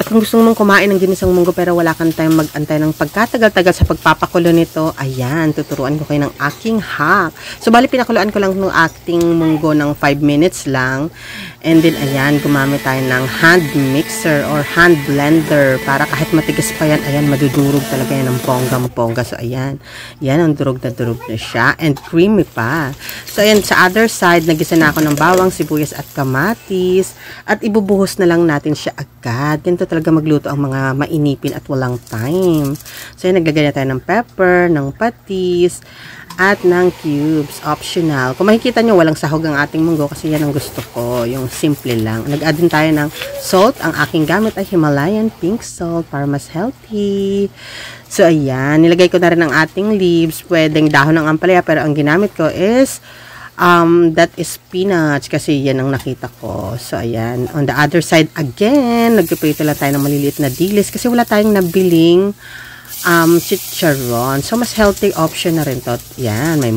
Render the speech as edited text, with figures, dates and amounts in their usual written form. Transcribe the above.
kung gusto mong kumain ng ginisang munggo pero wala kang time mag-antay ng pagkatagal-tagal sa pagpapakulo nito, ayan, tuturuan ko kayo ng aking hack. So, bali pinakuluan ko lang ng ating munggo ng 5 minutes lang. And then, ayan, gumamit tayo ng hand mixer or hand blender para kahit matigas pa yan, ayan, madudurog talaga yan ng bonggang-bongga. So, ayan, yan, ang durog na siya. And creamy pa. So, ayan, sa other side, nagisa na ako ng bawang, sibuyas at kamatis. At ibubuhos na lang natin siya agad. Ganito talaga magluto ang mga mainipin at walang time. So, ayan, naglagay na tayo ng pepper, ng patis, at ng cubes. Optional. Kung makikita nyo, walang sahog ang ating munggo kasi yan ang gusto ko. Yung simple lang. Nag-add din tayo ng salt. Ang aking gamit ay Himalayan pink salt para mas healthy. So, ayan. Nilagay ko na rin ang ating leaves. Pwedeng dahon ng ampalaya pero ang ginamit ko is that is spinach kasi yan ang nakita ko. So, ayan. On the other side, again, nagpiprito lang tayo ng maliliit na dilis kasi wala tayong nabiling chicharon. So, mas healthy option na rin to. Yan, may